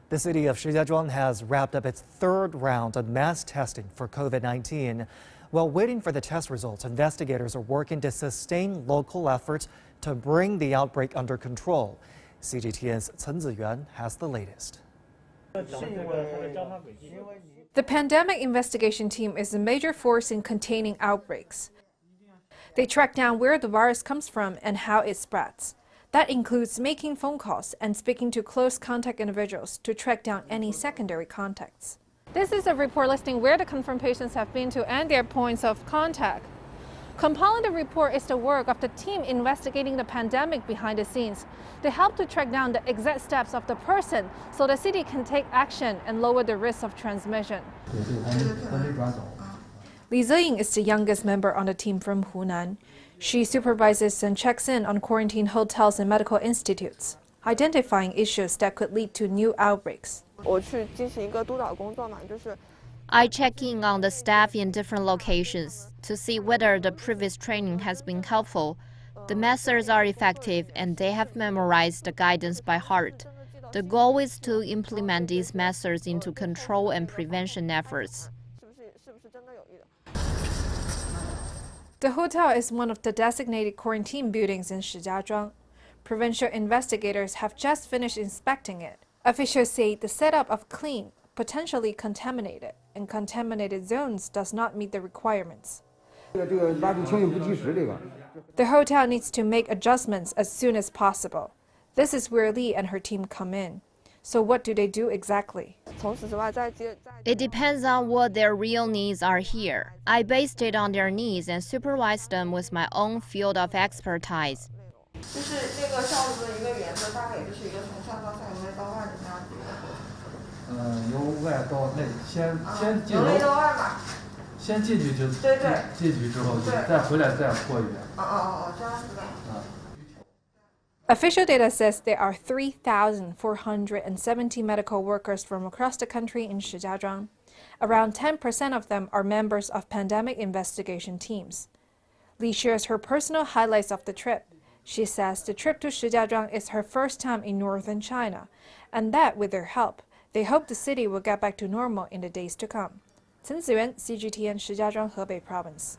The city of Shijiazhuang has wrapped up its third round of mass testing for COVID-19. While waiting for the test results, investigators are working to sustain local efforts to bring the outbreak under control. CGTN's Chen Ziyuan has the latest. The pandemic investigation team is a major force in containing outbreaks. They track down where the virus comes from and how it spreads. That includes making phone calls and speaking to close contact individuals to track down any secondary contacts. This is a report listing where the confirmed patients have been to and their points of contact. Compiling the report is the work of the team investigating the pandemic behind the scenes. They help to track down the exact steps of the person so the city can take action and lower the risk of transmission. Li Zeying is the youngest member on the team from Hunan. She supervises and checks in on quarantine hotels and medical institutes, identifying issues that could lead to new outbreaks. I check in on the staff in different locations to see whether the previous training has been helpful. The methods are effective and they have memorized the guidance by heart. The goal is to implement these methods into control and prevention efforts. The hotel is one of the designated quarantine buildings in Shijiazhuang. Provincial investigators have just finished inspecting it. Officials say the setup of clean, potentially contaminated, and contaminated zones does not meet the requirements. The hotel needs to make adjustments as soon as possible. This is where Li and her team come in. So what do they do exactly? It depends on what their real needs are here. I based it on their needs and supervised them with my own field of expertise. Official data says there are 3,470 medical workers from across the country in Shijiazhuang. Around 10% of them are members of pandemic investigation teams. Li shares her personal highlights of the trip. She says the trip to Shijiazhuang is her first time in northern China, and that with their help, they hope the city will get back to normal in the days to come. Chen Ziyuan, CGTN, Shijiazhuang, Hebei Province.